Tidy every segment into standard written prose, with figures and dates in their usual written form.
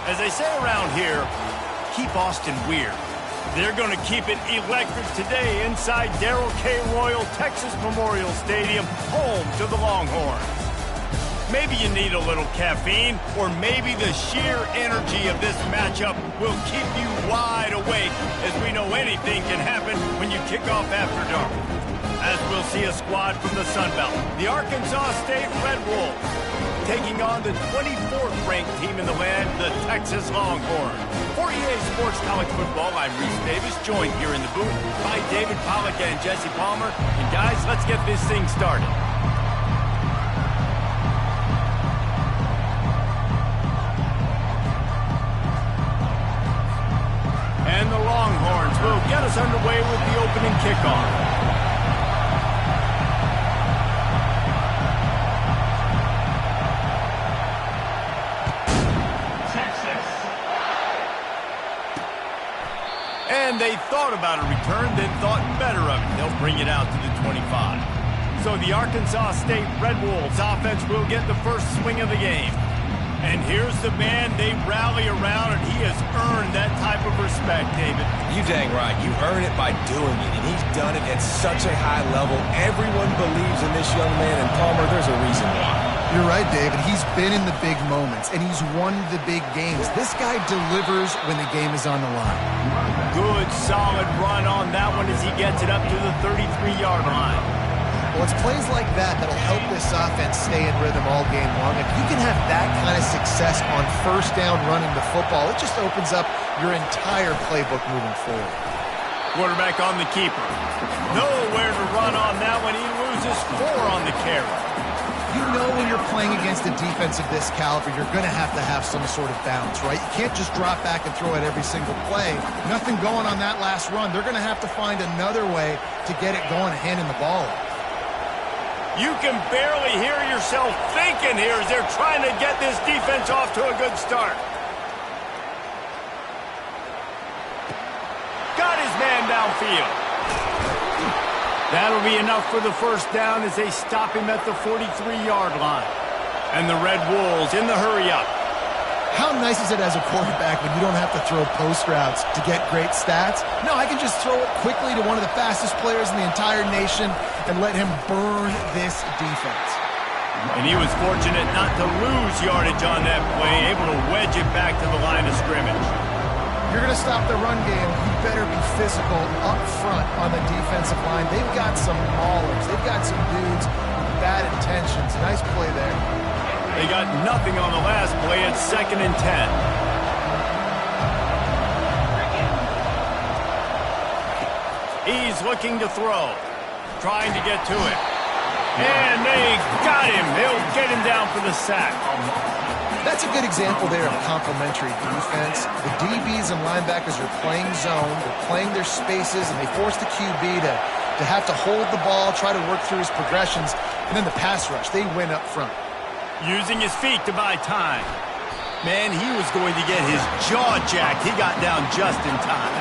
As they say around here, keep Austin weird. They're going to keep it electric today inside Darrell K. Royal Texas Memorial Stadium, home to the Longhorns. Maybe you need a little caffeine, or maybe the sheer energy of this matchup will keep you wide awake, as we know anything can happen when you kick off after dark. As we'll see a squad from the Sun Belt, the Arkansas State Red Wolves, taking on the 24th ranked team in the land, the Texas Longhorns. For EA Sports College Football, I'm Reese Davis, joined here in the booth by David Pollack and Jesse Palmer. And guys, let's get this thing started. And the Longhorns will get us underway with the opening kickoff. And they thought about a return, then thought better of it. They'll bring it out to the 25. So the Arkansas State Red Wolves offense will get the first swing of the game. And here's the man they rally around, and he has earned that type of respect, David. You dang right. You earn it by doing it, and he's done it at such a high level. Everyone believes in this young man, and Palmer, there's a reason why. You're right, David. He's been in the big moments, and he's won the big games. This guy delivers when the game is on the line. Good, solid run on that one as he gets it up to the 33-yard line. Well, it's plays like that that'll help this offense stay in rhythm all game long. If you can have that kind of success on first down running the football, it just opens up your entire playbook moving forward. Quarterback on the keeper. Nowhere to run on that one. He loses 4 on the carry. You know when you're playing against a defense of this caliber, you're going to have some sort of bounce, right? You can't just drop back and throw it every single play. Nothing going on that last run. They're going to have to find another way to get it going and handing the ball off. You can barely hear yourself thinking here as they're trying to get this defense off to a good start. Got his man downfield. That'll be enough for the first down as they stop him at the 43-yard line. And the Red Wolves in the hurry-up. How nice is it as a quarterback when you don't have to throw post routes to get great stats? No, I can just throw it quickly to one of the fastest players in the entire nation and let him burn this defense. And he was fortunate not to lose yardage on that play, able to wedge it back to the line of scrimmage. You're going to stop the run game, you better be physical up front on the defensive line. They've got some maulers. They've got some dudes with bad intentions. Nice play there. They got nothing on the last play. It's 2nd and 10. He's looking to throw. Trying to get to it. And they got him. They'll get him down for the sack. That's a good example there of complementary defense. The DBs and linebackers are playing zone. They're playing their spaces, and they force the QB to have to hold the ball, try to work through his progressions. And then the pass rush, they win up front. Using his feet to buy time. Man, he was going to get his jaw jacked. He got down just in time.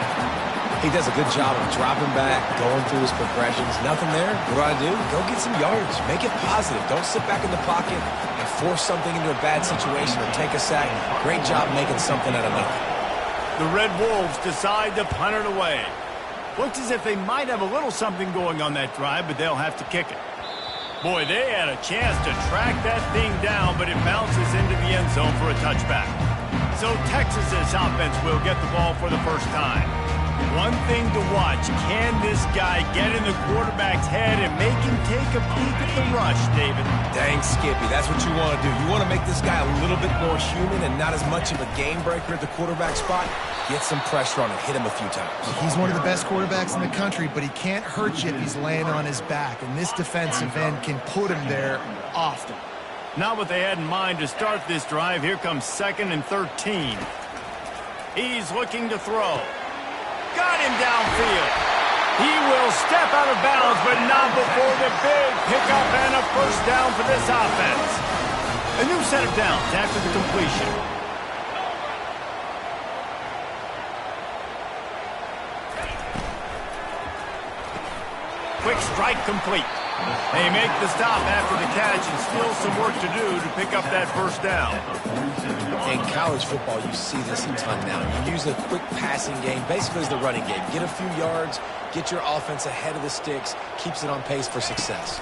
He does a good job of dropping back, going through his progressions. Nothing there. What do? Go get some yards. Make it positive. Don't sit back in the pocket and force something into a bad situation or take a sack. Great job making something out of nothing. The Red Wolves decide to punt it away. Looks as if they might have a little something going on that drive, but they'll have to kick it. Boy, they had a chance to track that thing down, but it bounces into the end zone for a touchback. So Texas's offense will get the ball for the first time. One thing to watch, can this guy get in the quarterback's head and make him take a peek at the rush, David? Dang, Skippy, that's what you want to do. You want to make this guy a little bit more human and not as much of a game breaker at the quarterback spot. Get some pressure on him, hit him a few times. He's one of the best quarterbacks in the country, but he can't hurt you if he's laying on his back, and this defensive end can put him there often. Not what they had in mind to start this drive. Here comes 2nd and 13. He's looking to throw. Got him downfield. He will step out of bounds, but not before the big pickup and a first down for this offense. A new set of downs after the completion. quick strike complete. They make the stop after the catch and still some work to do to pick up that first down. In college football, you see this a ton now. You use a quick passing game, basically as the running game. Get a few yards, get your offense ahead of the sticks, keeps it on pace for success.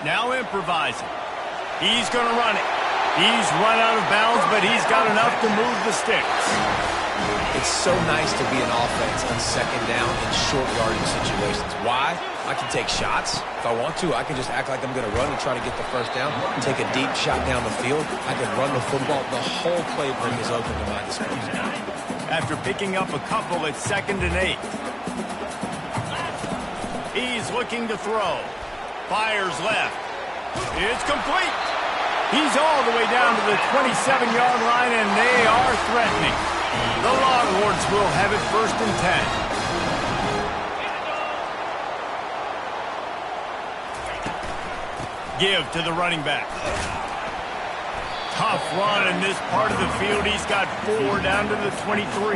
Now improvising. He's going to run it. He's run out of bounds, but he's got enough to move the sticks. It's so nice to be an offense on second down in short yardage situations. Why? I can take shots. If I want to, I can just act like I'm going to run and try to get the first down, take a deep shot down the field. I can run the football. The whole playbook is open to my disposal. After picking up a couple at 2nd and 8. He's looking to throw. Fires left. It's complete. He's all the way down to the 27-yard line, and they are threatening. The Longhorns will have it 1st and 10. Give to the running back. Tough run in this part of the field. He's got 4 down to the 23.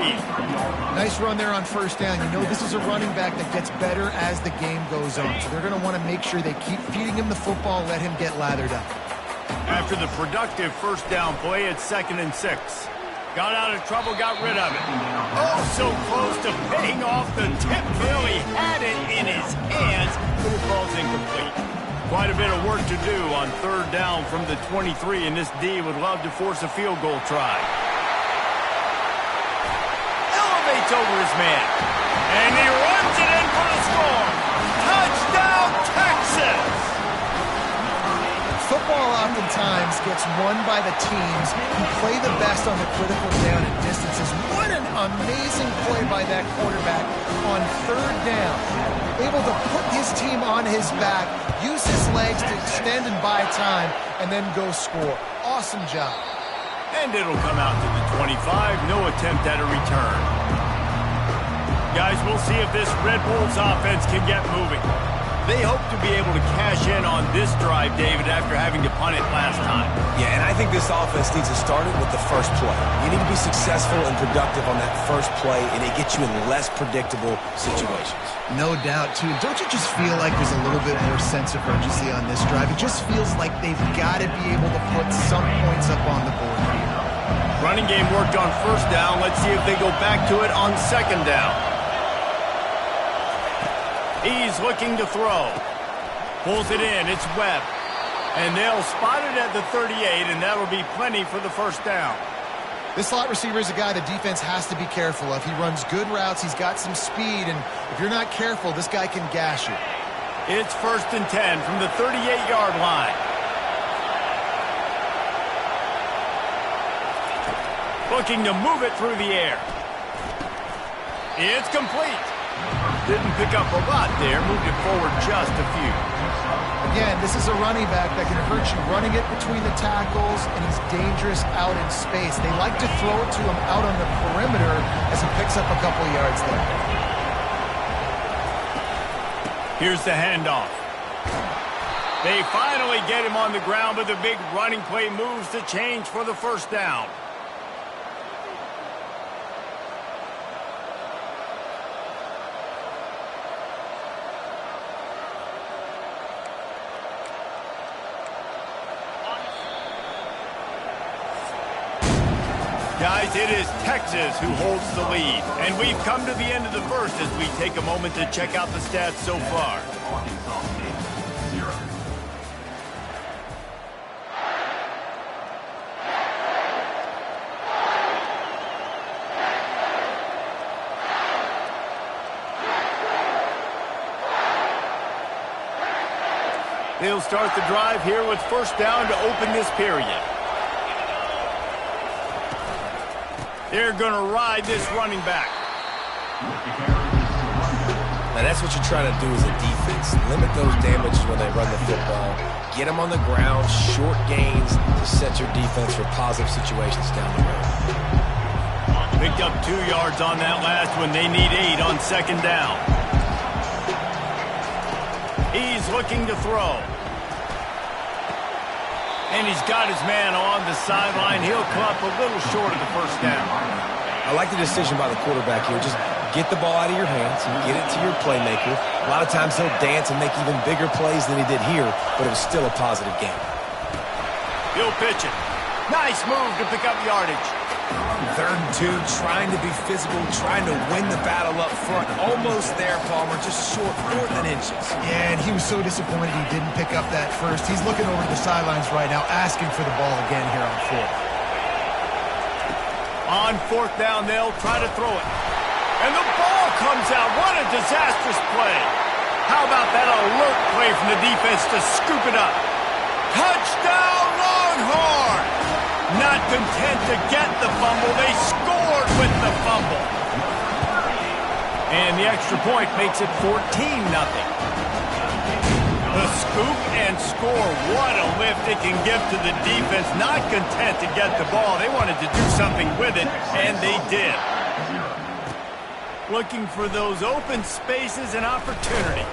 Nice run there on 1st down. You know this is a running back that gets better as the game goes on. So they're going to want to make sure they keep feeding him the football, let him get lathered up. After the productive 1st down play, it's 2nd and 6. Got out of trouble, got rid of it. Oh, so close to paying off the tip bill. He had it in his hands, but it falls incomplete. Quite a bit of work to do on 3rd down from the 23, and this D would love to force a field goal try. Elevates over his man, and he runs it in for the score. Touchdown, Texas! Football oftentimes gets won by the teams who play the best on the critical down and distances. What an amazing play by that quarterback on 3rd down. Able to put his team on his back, use his legs to extend and buy time, and then go score. Awesome job. And it'll come out to the 25. No attempt at a return. Guys, we'll see if this Red Bulls offense can get moving. They hope to be able to cash in on this drive, David, after having to punt it last time. Yeah, and I think this offense needs to start it with the first play. You need to be successful and productive on that first play, and it gets you in less predictable situations. No doubt, too. Don't you just feel like there's a little bit more sense of urgency on this drive? It just feels like they've got to be able to put some points up on the board here. Running game worked on 1st down. Let's see if they go back to it on 2nd down. He's looking to throw. Pulls it in. It's Webb. And they'll spot it at the 38, and that'll be plenty for the 1st down. This slot receiver is a guy the defense has to be careful of. He runs good routes. He's got some speed, and if you're not careful, this guy can gash you. It's 1st and 10 from the 38-yard line. Looking to move it through the air. It's complete. Didn't pick up a lot there, moved it forward just a few. Again, this is a running back that can hurt you running it between the tackles, and he's dangerous out in space. They like to throw it to him out on the perimeter as he picks up a couple yards there. Here's the handoff. They finally get him on the ground, but the big running play moves the change for the 1st down. Guys, it is Texas who holds the lead. And we've come to the end of the 1st as we take a moment to check out the stats so far. They'll start the drive here with 1st down to open this period. They're going to ride this running back. Now, that's what you're trying to do as a defense. Limit those damages when they run the football. Get them on the ground, short gains to set your defense for positive situations down the road. Picked up 2 yards on that last one. They need 8 on 2nd down. He's looking to throw. And he's got his man on the sideline. He'll come up a little short of the 1st down. I like the decision by the quarterback here. Just get the ball out of your hands and get it to your playmaker. A lot of times he'll dance and make even bigger plays than he did here, but it was still a positive game. He'll pitch it. Nice move to pick up yardage. 3rd and 2, trying to be physical, trying to win the battle up front. Almost there, Palmer, just short, 4th and inches. Yeah, and he was so disappointed he didn't pick up that first. He's looking over the sidelines right now, asking for the ball again here on 4th. On 4th down, they'll try to throw it. And the ball comes out. What a disastrous play. How about that alert play from the defense to scoop it up? Touchdown, Longhorn! Not content to get the fumble, they scored with the fumble. And the extra point makes it 14-0. The scoop and score, what a lift it can give to the defense. Not content to get the ball, they wanted to do something with it, and they did. Looking for those open spaces and opportunity.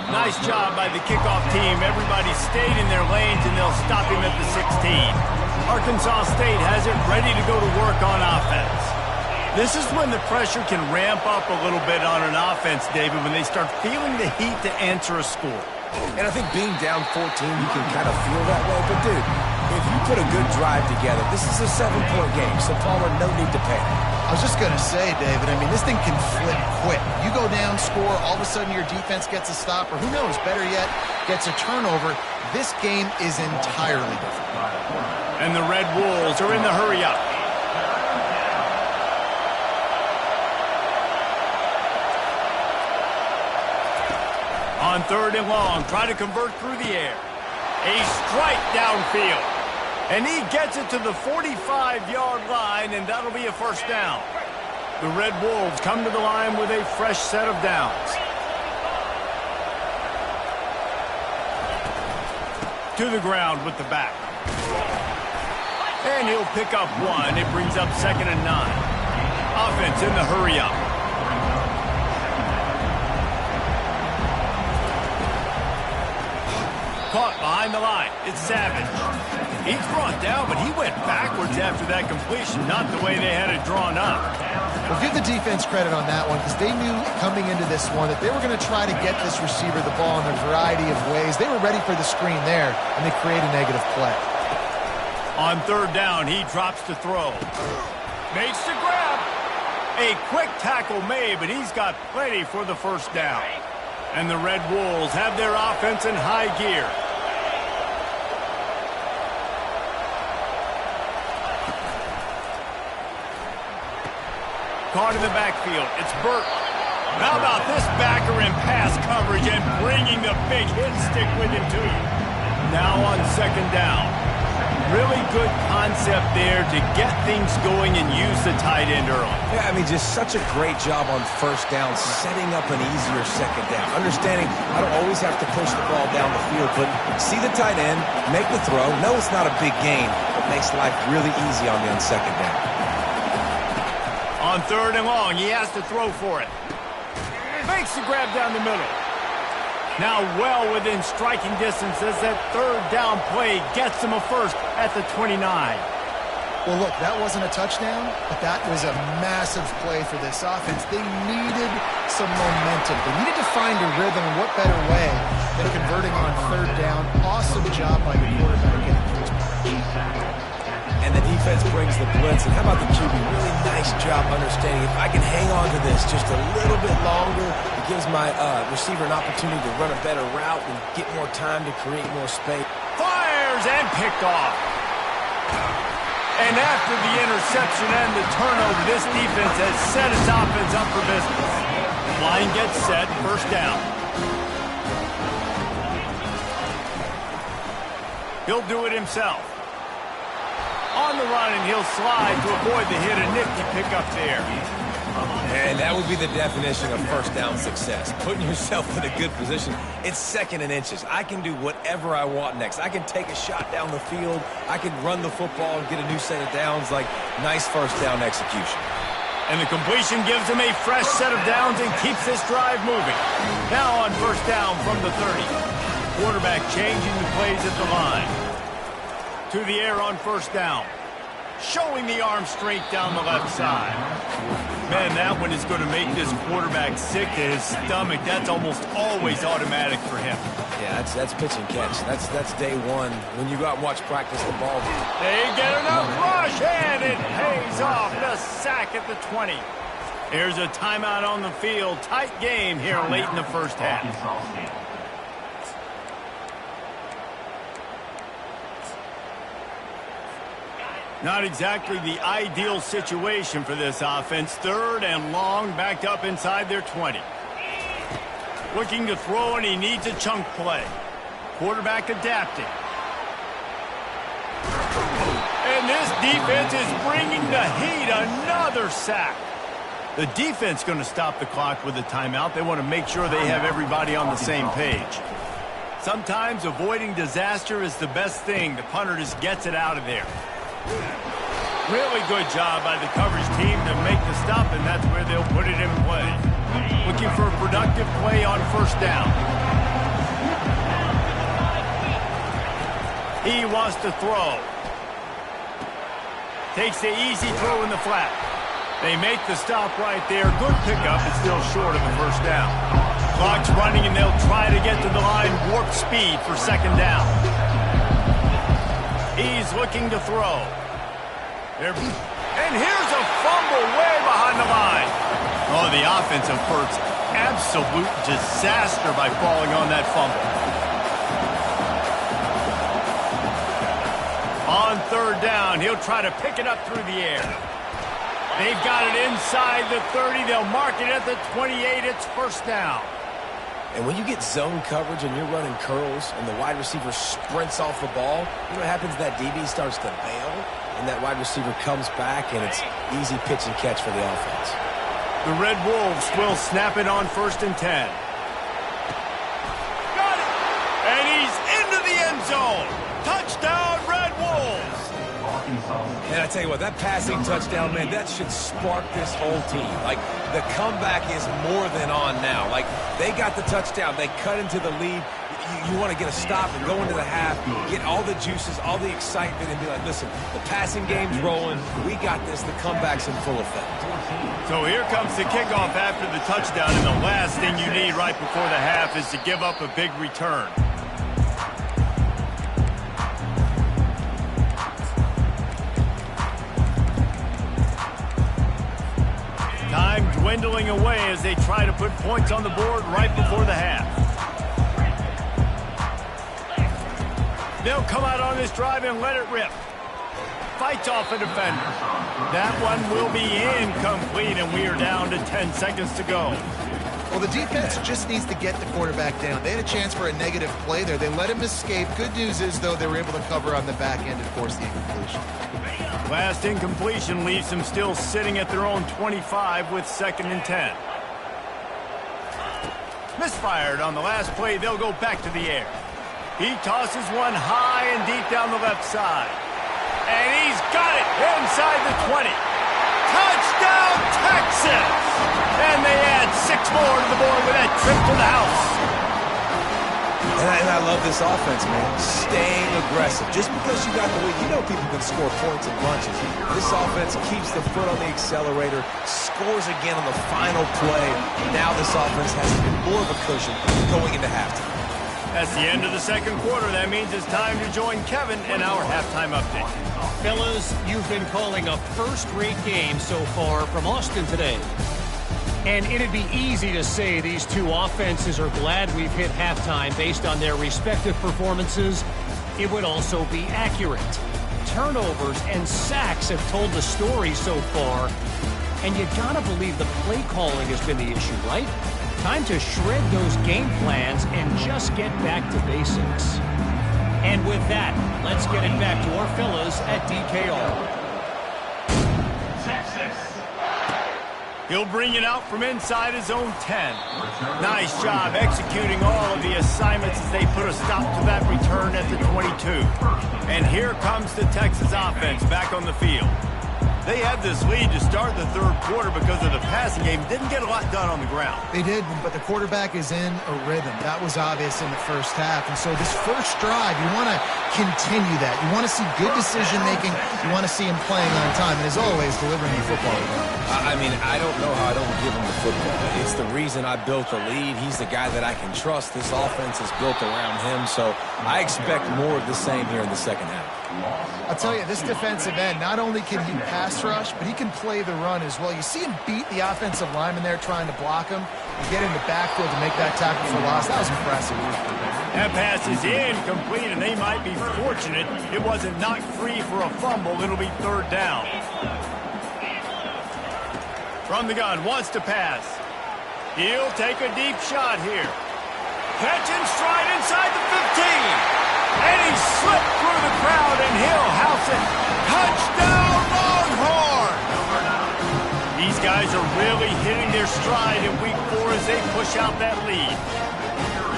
Nice job by the kickoff team. Everybody stayed in their lanes, and they'll stop him at the 16. Arkansas State has it ready to go to work on offense. This is when the pressure can ramp up a little bit on an offense, David, when they start feeling the heat to answer a score. And I think being down 14, you can kind of feel that way. But, dude, if you put a good drive together, this is a 7-point game, so Palmer, no need to panic. I was just going to say, David, I mean, this thing can flip quick. You go down, score, all of a sudden your defense gets a stop, or who knows, better yet, gets a turnover. This game is entirely different. And the Red Wolves are in the hurry-up. On 3rd and long, try to convert through the air. A strike downfield. And he gets it to the 45-yard line, and that'll be a 1st down. The Red Wolves come to the line with a fresh set of downs. To the ground with the back. And he'll pick up 1. It brings up 2nd and 9. Offense in the hurry-up. Caught behind the line. It's Savage. He's brought down, but he went backwards after that completion, not the way they had it drawn up. Well, give the defense credit on that one, because they knew coming into this one that they were going to try to get this receiver the ball in a variety of ways. They were ready for the screen there, and they create a negative play. On 3rd down, he drops to throw. Makes the grab. A quick tackle made, but he's got plenty for the 1st down. And the Red Wolves have their offense in high gear. Caught in the backfield. It's Burt. How about this backer in pass coverage and bringing the big hit stick with him, too. Now on 2nd down. Really good concept there to get things going and use the tight end early. Yeah, I mean, just such a great job on 1st down, setting up an easier 2nd down. Understanding I don't always have to push the ball down the field, but see the tight end, make the throw. No, it's not a big gain, but makes life really easy on me on 2nd down. On 3rd and long, he has to throw for it. Makes the grab down the middle. Now well within striking distance as that 3rd down play gets him a 1st at the 29. Well, look, that wasn't a touchdown, but that was a massive play for this offense. They needed some momentum. They needed to find a rhythm, and what better way than converting on 3rd down. Awesome job by the quarterback getting through his progression. And the defense brings the blitz. And how about the QB? Really nice job understanding if I can hang on to this just a little bit longer, it gives my receiver an opportunity to run a better route and get more time to create more space. Fires and picked off. And after the interception and the turnover, this defense has set its offense up for business. Line gets set, 1st down. He'll do it himself. On the run, and he'll slide to avoid the hit. A nifty pickup there. And that would be the definition of 1st down success. Putting yourself in a good position. It's 2nd and inches. I can do whatever I want next. I can take a shot down the field. I can run the football and get a new set of downs. Like, nice 1st down execution. And the completion gives him a fresh set of downs and keeps this drive moving. Now on 1st down from the 30. Quarterback changing the plays at the line. To the air on 1st down. showing the arm strength down the left side. Man, that one is going to make this quarterback sick to his stomach. That's almost always automatic for him. Yeah, that's pitch and catch. That's day one. When you go out and watch practice, the ball. They get enough rush, and it pays off. The sack at the 20. Here's a timeout on the field. Tight game here late in the first half. Not exactly the ideal situation for this offense. 3rd and long, backed up inside their 20. Looking to throw, and he needs a chunk play. Quarterback adapting. And this defense is bringing the heat. Another sack. The defense going to stop the clock with a timeout. They want to make sure they have everybody on the same page. Sometimes avoiding disaster is the best thing. The punter just gets it out of there. Really good job by the coverage team to make the stop, and that's where they'll put it in play. Looking for a productive play on 1st down. He wants to throw. Takes the easy throw in the flat. They make the stop right there. Good pickup, but still short of the 1st down. Clock's running, and they'll try to get to the line. Warp speed for 2nd down. He's looking to throw. And here's a fumble way behind the line. Oh, the offense averts absolute disaster by falling on that fumble. On 3rd down, he'll try to pick it up through the air. They've got it inside the 30. They'll mark it at the 28. It's 1st down. And when you get zone coverage and you're running curls and the wide receiver sprints off the ball, you know what happens? That DB starts to bail, and that wide receiver comes back, and it's easy pitch and catch for the offense. The Red Wolves will snap it on 1st and 10. Got it! And he's into the end zone. Touchdown, Red Wolves! And I tell you what, that passing touchdown, man, that should spark this whole team. Like, the comeback is more than on now. Like, they got the touchdown. They cut into the lead. You want to get a stop and go into the half, get all the juices, all the excitement, and be like, listen, the passing game's rolling. We got this. The comeback's in full effect. So here comes the kickoff after the touchdown, and the last thing you need right before the half is to give up a big return. Time dwindling away as they try to put points on the board right before the half. They'll come out on this drive and let it rip. Fights off a defender. That one will be incomplete, and we are down to 10 seconds to go. Well, the defense just needs to get the quarterback down. They had a chance for a negative play there. They let him escape. Good news is, though, they were able to cover on the back end and force the incompletion. Last incompletion leaves them still sitting at their own 25 with 2nd and 10. Misfired on the last play. They'll go back to the air. He tosses one high and deep down the left side. And he's got it inside the 20. Touchdown, Texas! And they add 6 more to the board with that trip to the house. And I love this offense, man. Staying aggressive. Just because you got the lead, you know people can score points in bunches. This offense keeps the foot on the accelerator, scores again on the final play. Now this offense has even more of a cushion going into halftime. That's the end of the 2nd quarter. That means it's time to join Kevin in our halftime update. Fellas, you've been calling a first-rate game so far from Austin today. And it'd be easy to say these two offenses are glad we've hit halftime based on their respective performances. It would also be accurate. Turnovers and sacks have told the story so far. And you gotta believe the play calling has been the issue, right? Time to shred those game plans and just get back to basics. And with that, let's get it back to our fellas at DKR. He'll bring it out from inside his own 10. Nice job executing all of the assignments as they put a stop to that return at the 22. And here comes the Texas offense back on the field. They had this lead to start the third quarter because of the passing game. Didn't get a lot done on the ground. They did, but the quarterback is in a rhythm. That was obvious in the first half. And so this first drive, you want to continue that. You want to see good decision-making. You want to see him playing on time. And as always, delivering the football. I mean, I don't know how I don't give him the football. It's the reason I built the lead. He's the guy that I can trust. This offense is built around him. So I expect more of the same here in the second half. I'll tell you, this defensive end, not only can he pass rush, but he can play the run as well. You see him beat the offensive lineman there trying to block him and get in the backfield to make that tackle for loss. That was impressive. That pass is incomplete, and they might be fortunate it wasn't knocked free for a fumble. It'll be third down. From the gun, wants to pass. He'll take a deep shot here. Catch and stride inside the 15. And he slipped through the crowd, and he'll house it. Touchdown, Longhorn! These guys are really hitting their stride in week 4 as they push out that lead.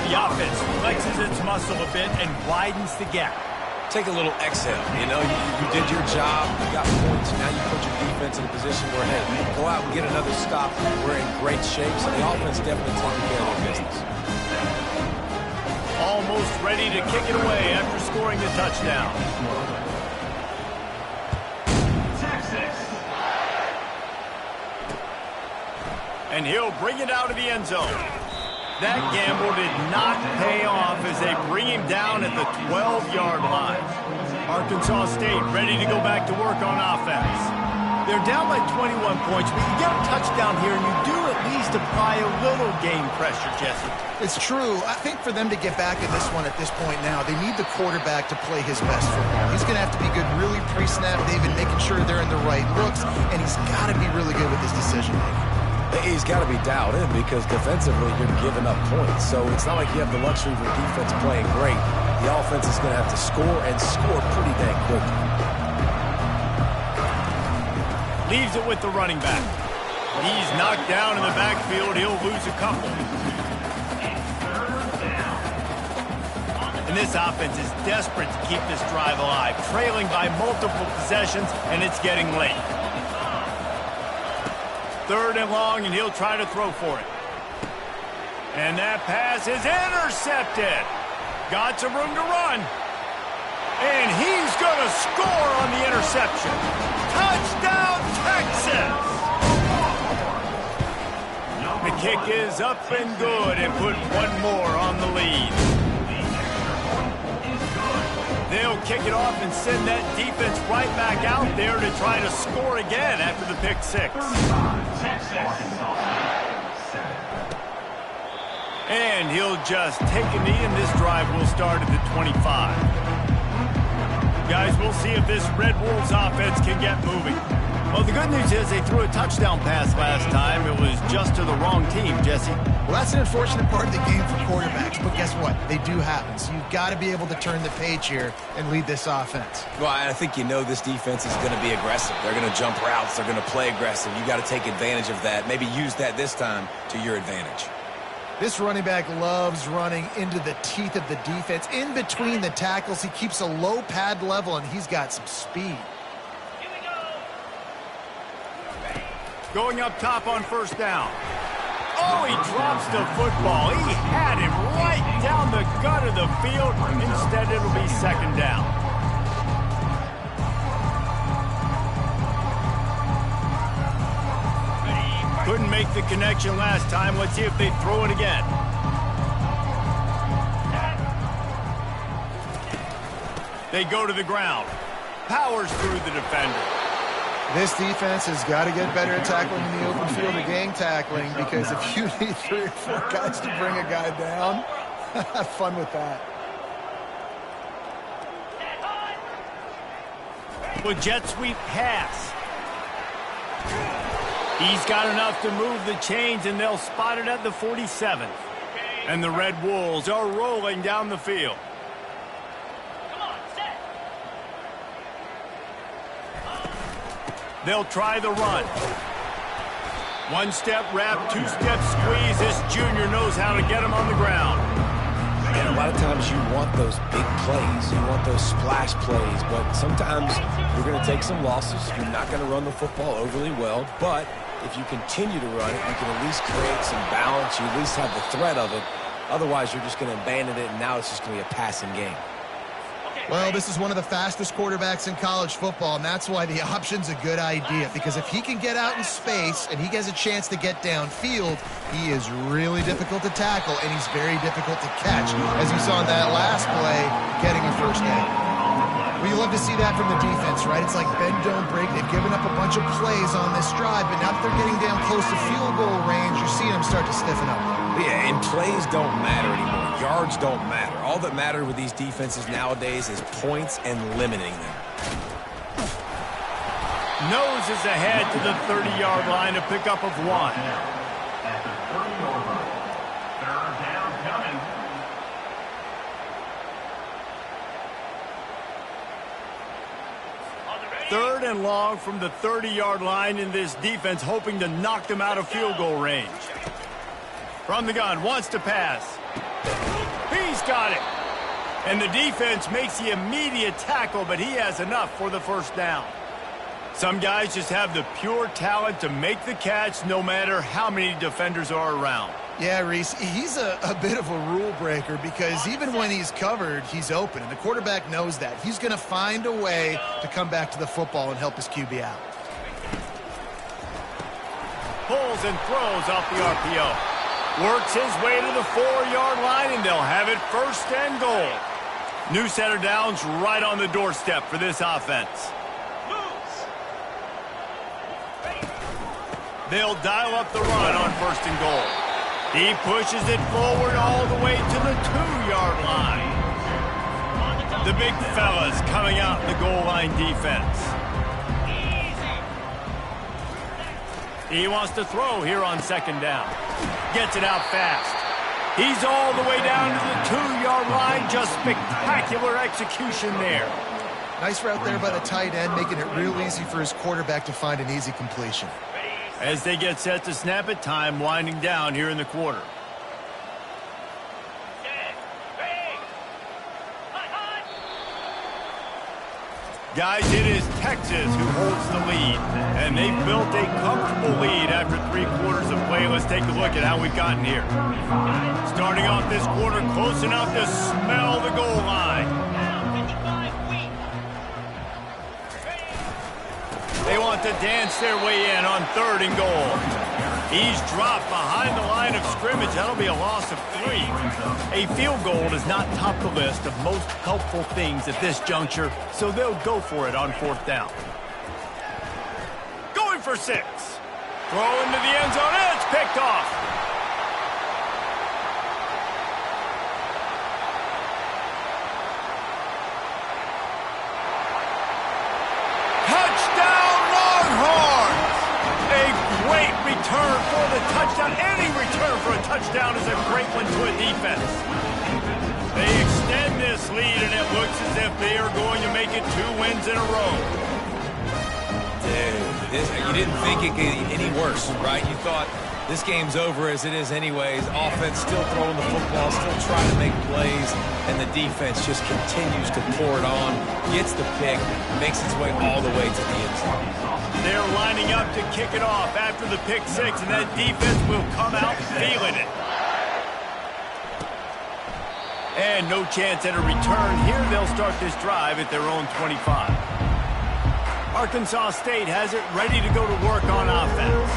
The offense flexes its muscle a bit and widens the gap. Take a little exhale. You know, you did your job. You got points. Now you put your defense in a position where, hey, go out and get another stop. We're in great shape, so the offense definitely taking care of their business. Almost ready to kick it away after scoring the touchdown. And he'll bring it out of the end zone. That gamble did not pay off as they bring him down at the 12-yard line. Arkansas State ready to go back to work on offense. They're down by 21 points, but you get a touchdown here, and you do at least apply a little game pressure, Jesse. It's true. I think for them to get back in this one at this point now, they need the quarterback to play his best football. He's going to have to be good really pre-snap, David, making sure they're in the right looks, and he's got to be really good with his decision-making. He's got to be dialed in because defensively you're giving up points. So it's not like you have the luxury of your defense playing great. The offense is going to have to score and score pretty dang quickly. Leaves it with the running back. He's knocked down in the backfield. He'll lose a couple. And this offense is desperate to keep this drive alive, trailing by multiple possessions, and it's getting late. Third and long, and he'll try to throw for it. And that pass is intercepted. Got some room to run. And he's going to score on the interception. Touchdown, Texas! The kick is up and good and put one more on the lead. They'll kick it off and send that defense right back out there to try to score again after the pick six. And he'll just take a knee, and this drive will start at the 25. Guys, we'll see if this Red Wolves offense can get moving. Well, the good news is they threw a touchdown pass last time. It was just to the wrong team, Jesse. Well, that's an unfortunate part of the game for quarterbacks, but guess what? They do happen. So you've got to be able to turn the page here and lead this offense. Well, I think you know this defense is going to be aggressive. They're going to jump routes. They're going to play aggressive. You got to take advantage of that. Maybe use that this time to your advantage. This running back loves running into the teeth of the defense. In between the tackles, he keeps a low pad level, and he's got some speed. Going up top on first down. Oh, he drops the football. He had him right down the gut of the field. Instead, it'll be second down. Couldn't make the connection last time. Let's see if they throw it again. They go to the ground. Powers through the defender. This defense has got to get better at tackling in the open field or gang tackling, because if you need 3 or 4 guys to bring a guy down, have fun with that. With jet sweep pass. He's got enough to move the chains, and they'll spot it at the 47th. And the Red Wolves are rolling down the field. They'll try the run. One-step wrap, two-step squeeze. This junior knows how to get him on the ground. And a lot of times you want those big plays. You want those splash plays. But sometimes you're going to take some losses. You're not going to run the football overly well. But if you continue to run it, you can at least create some balance. You at least have the threat of it. Otherwise, you're just going to abandon it, and now it's just going to be a passing game. Well, this is one of the fastest quarterbacks in college football, and that's why the option's a good idea. Because if he can get out in space and he has a chance to get downfield, he is really difficult to tackle, and he's very difficult to catch. As you saw in that last play, getting a first down. We love to see that from the defense, right? It's like bend, don't break. They've given up a bunch of plays on this drive, but now that they're getting down close to field goal range, you're seeing them start to stiffen up. Yeah, and plays don't matter anymore. Yards don't matter. All that matters with these defenses nowadays is points and limiting them. Nose is ahead to the 30-yard line, a pickup of 1. Third and long from the 30-yard line, in this defense hoping to knock them out of field goal range. From the gun, wants to pass. He's got it. And the defense makes the immediate tackle, but he has enough for the first down. Some guys just have the pure talent to make the catch no matter how many defenders are around. Yeah, Reese, he's a bit of a rule breaker because even when he's covered, he's open. And the quarterback knows that. He's going to find a way to come back to the football and help his QB out. Pulls and throws off the RPO. Works his way to the 4-yard line, and they'll have it first and goal. New set of downs right on the doorstep for this offense. They'll dial up the run on first and goal. He pushes it forward all the way to the 2-yard line. The big fellas coming out in the goal line defense. He wants to throw here on second down. Gets it out fast. He's all the way down to the 2-yard line. Just spectacular execution there. Nice route there by the tight end, making it real easy for his quarterback to find an easy completion. As they get set to snap it, time winding down here in the quarter. Guys, it is Texas who holds the lead, and they've built a comfortable lead after 3 quarters of play. Let's take a look at how we've gotten here. Starting off this quarter, close enough to smell the goal line. They want to dance their way in on 3rd and goal. He's dropped behind the line of scrimmage. That'll be a loss of 3. A field goal does not top the list of most helpful things at this juncture, so they'll go for it on 4th down. Going for 6. Throw into the end zone, and it's picked off. Touchdown, Longhorns! A great return for the touchdown. Any return for a touchdown is a great one to a defense. They extend this lead, and it looks as if they are going to make it 2 wins in a row. Dude, you didn't think it could get any worse, right? You thought this game's over as it is anyways. Offense still throwing the football, still trying to make plays, and the defense just continues to pour it on, gets the pick, makes its way all the way to the end zone. They're lining up to kick it off after the pick 6, and that defense will come out feeling it. And no chance at a return here. They'll start this drive at their own 25. Arkansas State has it ready to go to work on offense.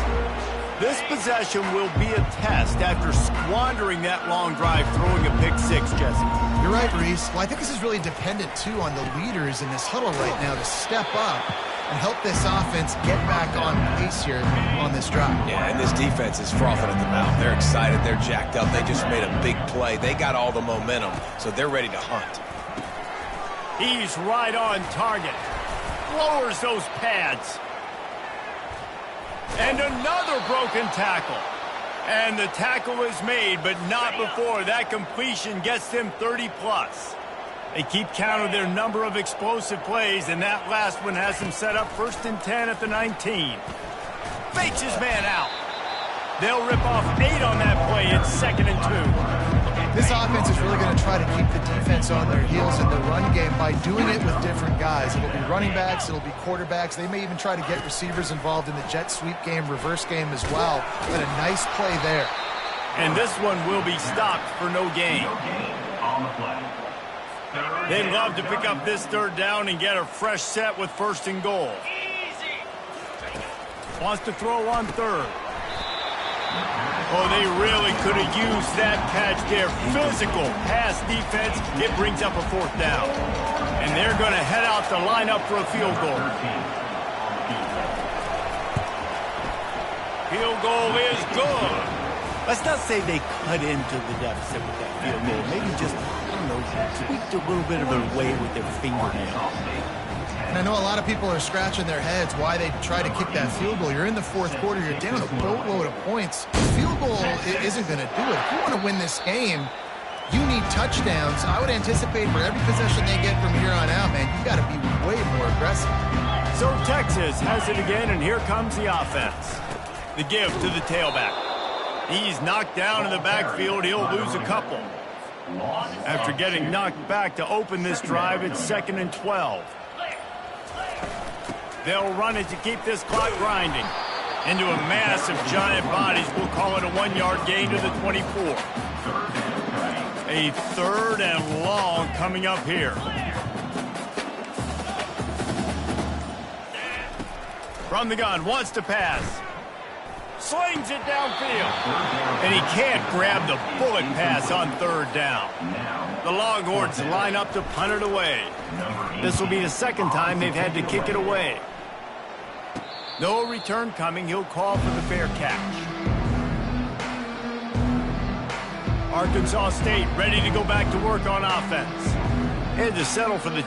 This possession will be a test after squandering that long drive, throwing a pick 6, Jesse. You're right, Reese. Well, I think this is really dependent, too, on the leaders in this huddle right now to step up and help this offense get back on pace here on this drive. Yeah, and this defense is frothing at the mouth. They're excited. They're jacked up. They just made a big play. They got all the momentum, so they're ready to hunt. He's right on target. Lowers those pads. And another broken tackle. And the tackle is made, but not before that completion gets them 30-plus. They keep count of their number of explosive plays, and that last one has them set up 1st and 10 at the 19. Fakes his man out. They'll rip off 8 on that play. It's 2nd and 2. This offense is really going to try to keep the defense on their heels in the run game by doing it with different guys. It'll be running backs, it'll be quarterbacks. They may even try to get receivers involved in the jet sweep game, reverse game as well. But a nice play there. And this one will be stopped for no gain. They'd love to pick up this third down and get a fresh set with 1st and goal. Wants to throw on 3rd. Oh, they really could have used that catch there. Physical pass defense. It brings up a 4th down. And they're going to head out to line up for a field goal. Field goal is good. Let's not say they cut into the deficit with that field goal. Maybe just, I don't know, tweaked a little bit of their way with their fingernail. And I know a lot of people are scratching their heads why they try to kick that field goal. You're in the 4th quarter. You're down a boatload of points. Field goal isn't going to do it. If you want to win this game, you need touchdowns. I would anticipate for every possession they get from here on out, man, you've got to be way more aggressive. So Texas has it again, and here comes the offense. The give to the tailback. He's knocked down in the backfield. He'll lose a couple. After getting knocked back to open this drive, it's 2nd and 12. They'll run it to keep this clock grinding. Into a mass of giant bodies. We'll call it a 1-yard gain to the 24. A 3rd and long coming up here. From the gun, wants to pass. Slings it downfield. And he can't grab the bullet pass on 3rd down. The Longhorns line up to punt it away. This will be the 2nd time they've had to kick it away. No return coming. He'll call for the fair catch. Arkansas State ready to go back to work on offense. Had to settle for the